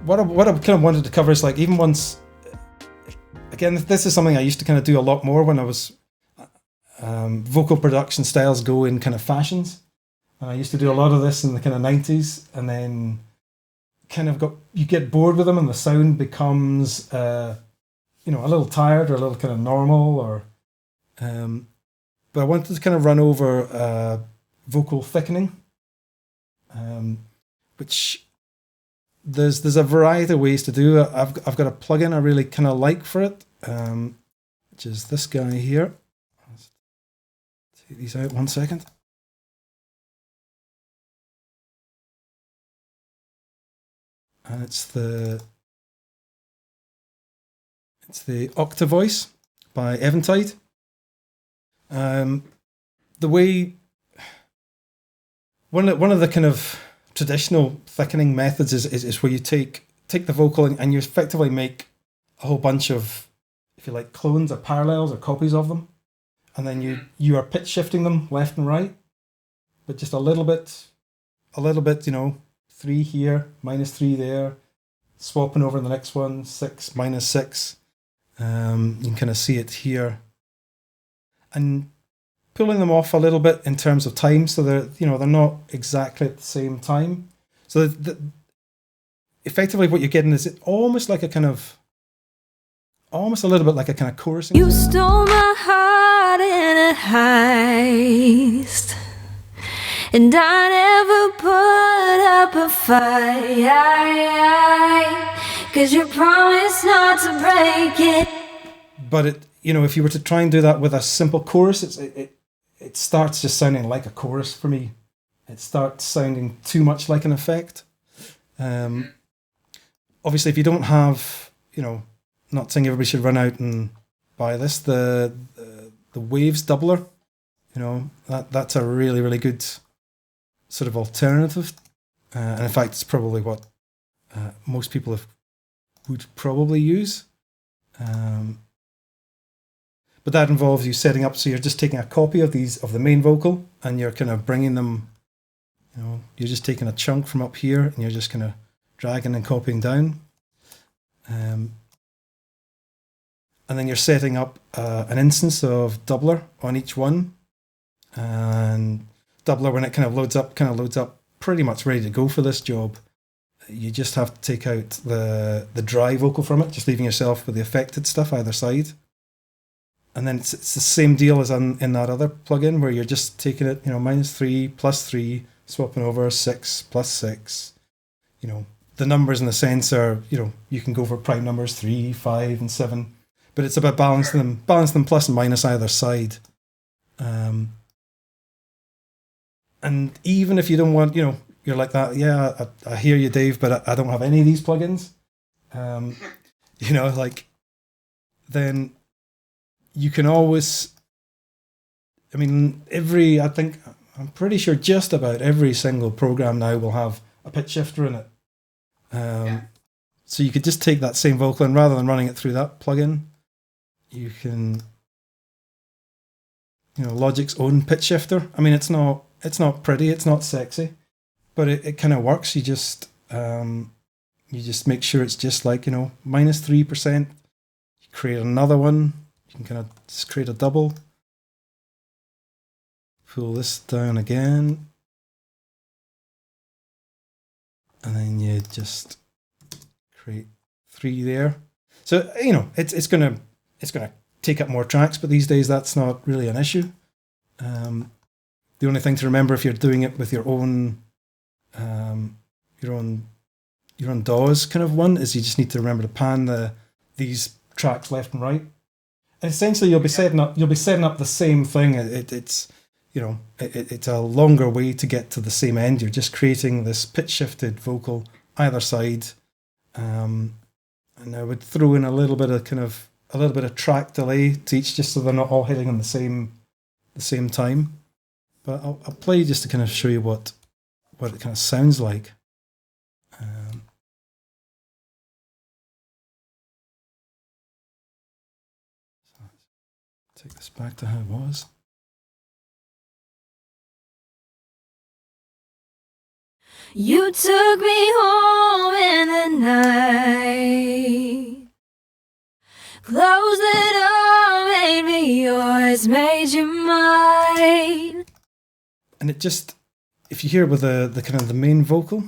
what I kind of wanted to cover is like, even once, again, this is something I used to kind of do a lot more when I was vocal production styles go in kind of fashions. And I used to do a lot of this in the kind of 90s, and then kind of you get bored with them, and the sound becomes you know, a little tired or a little kind of normal, or but I wanted to kind of run over vocal thickening, which there's a variety of ways to do it. I've got a plugin I really kind of like for it, which is this guy here. Let's take these out 1 second. And it's the Octavoice by Eventide. The way one of the kind of traditional thickening methods is where you take the vocal and you effectively make a whole bunch of, if you like, clones or parallels or copies of them, and then you are pitch shifting them left and right, but just a little bit, you know, 3 here, -3 there, swapping over the next one, 6, -6. You can kind of see it here, and pulling them off a little bit in terms of time, so they're not exactly at the same time. So effectively, what you're getting is almost like a kind of, almost a little bit like a kind of chorusing. You stole my heart in a heist, and I never put up a fight, 'cause you promised not to break it. But it, you know, if you were to try and do that with a simple chorus, it starts just sounding like a chorus for me. It starts sounding too much like an effect. Obviously, if you don't have, you know, not saying everybody should run out and buy this, the Waves doubler, you know, that's a really, really good sort of alternative. And in fact, it's probably what most people would probably use. But that involves you setting up, so you're just taking a copy of the main vocal, and you're kind of bringing them, you know, you're just taking a chunk from up here, and you're just kind of dragging and copying down. And then you're setting up an instance of doubler on each one. And doubler, when it kind of loads up pretty much ready to go for this job. You just have to take out the dry vocal from it, just leaving yourself with the affected stuff either side. And then it's the same deal as in that other plugin, where you're just taking it, you know, -3, +3, swapping over 6, +6. You know, the numbers in the sense are, you know, you can go for prime numbers 3, 5, and 7, but it's about balancing them plus and minus either side. And even if you don't want, you know, you're like that, yeah, I hear you, Dave, but I don't have any of these plugins. You know, like, then you can always, I mean, I'm pretty sure just about every single program now will have a pitch shifter in it. So you could just take that same vocal, and rather than running it through that plugin, you can, you know, Logic's own pitch shifter. I mean, it's not pretty, it's not sexy, but it kind of works. You just make sure it's just like, you know, -3%. You create another one. You can kind of just create a double. Pull this down again. And then you just create 3 there. So, you know, it's gonna take up more tracks, but these days that's not really an issue. The only thing to remember, if you're doing it with your own DAWs kind of one, is you just need to remember to pan these tracks left and right. And essentially, you'll be setting up the same thing. It's you know, it's a longer way to get to the same end. You're just creating this pitch shifted vocal either side, and I would throw in a little bit of track delay to each, just so they're not all hitting on the same time. But I'll play just to kind of show you what it kind of sounds like. So let's take this back to how it was. You took me home in the night. Closed the door, made me yours, made you mine. And it just, if you hear with the kind of the main vocal,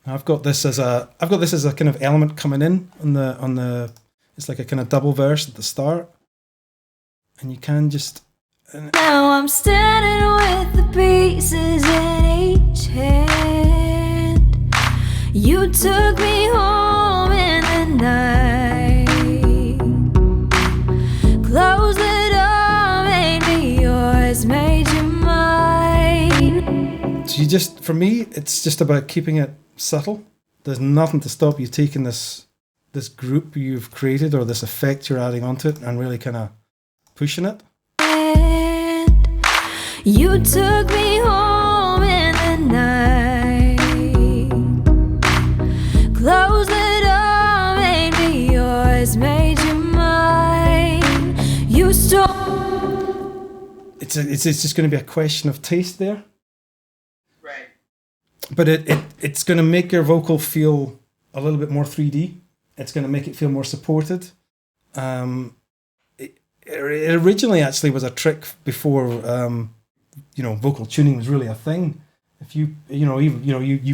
I've got this as a kind of element coming in on the it's like a kind of double verse at the start, and you can just. Now I'm standing with the pieces in each hand. You took me home in the night. Closed the door, made me yours, made you mine. So you just, for me, it's just about keeping it subtle. There's nothing to stop you taking this group you've created or this effect you're adding onto it and really kind of pushing it. You took me home in the night. Closed the door, made me yours, made you mine. You stole. It's just going to be a question of taste there. Right. But it's going to make your vocal feel a little bit more 3D. It's going to make it feel more supported. It originally actually was a trick before vocal tuning was really a thing. If you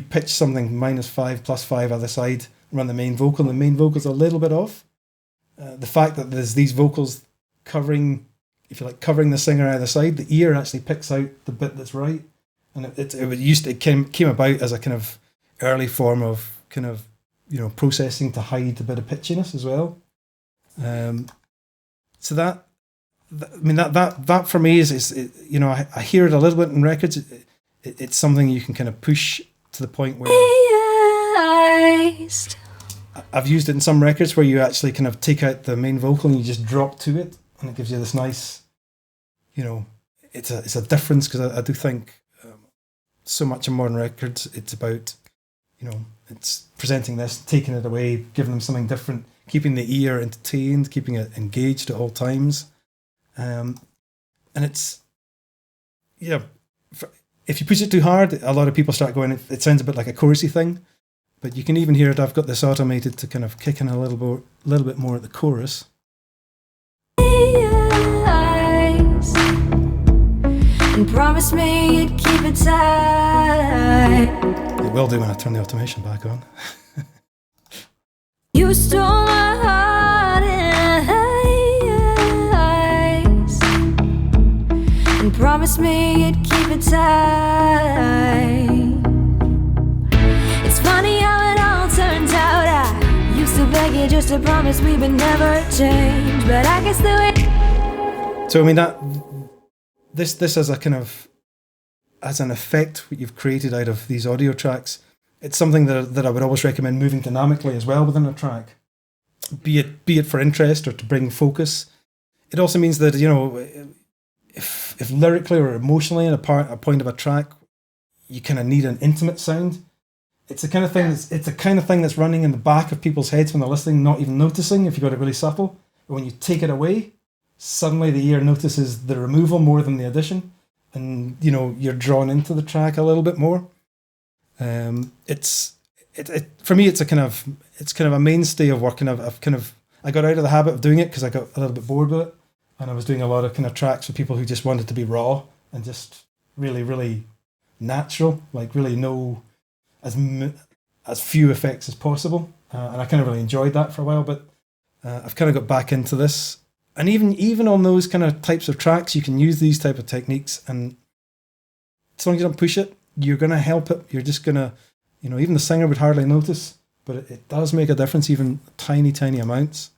pitch something -5 +5 either side, run the main vocal, and the main vocal's a little bit off. The fact that there's these vocals covering the singer either side, the ear actually picks out the bit that's right, and it came about as a kind of early form of kind of processing to hide a bit of pitchiness as well. So that for me is I hear it a little bit in records. It's something you can kind of push to the point where I've used it in some records where you actually kind of take out the main vocal and you just drop to it, and it gives you this nice, it's a difference, because I do think so much in modern records it's about, it's presenting this, taking it away, giving them something different, keeping the ear entertained, keeping it engaged at all times. And it's, if you push it too hard, a lot of people start going, it sounds a bit like a chorusy thing, but you can even hear it. I've got this automated to kind of kick in a little bit more at the chorus. And promise me you'd keep it tight. It will do when I turn the automation back on. You stole my heart in ice, and promise me you'd keep it tight. It's funny how it all turns out. I used to beg you just to promise we would never change, but I guess the way. So I mean that this as a kind of as an effect what you've created out of these audio tracks. It's something that I would always recommend moving dynamically as well within a track, be it for interest or to bring focus. It also means that if lyrically or emotionally in a point of a track, you kind of need an intimate sound. It's the kind of thing that's running in the back of people's heads when they're listening, not even noticing if you got it really subtle. But when you take it away, suddenly the ear notices the removal more than the addition, and you're drawn into the track a little bit more. For me, it's kind of a mainstay of working. I got out of the habit of doing it because I got a little bit bored with it, and I was doing a lot of kind of tracks for people who just wanted to be raw and just really, really natural, like really know as few effects as possible, and I kind of really enjoyed that for a while. But I've kind of got back into this, and even on those kind of types of tracks, you can use these type of techniques, and as long as you don't push it, you're going to help it. You're just going to, even the singer would hardly notice, but it does make a difference, even tiny, tiny amounts.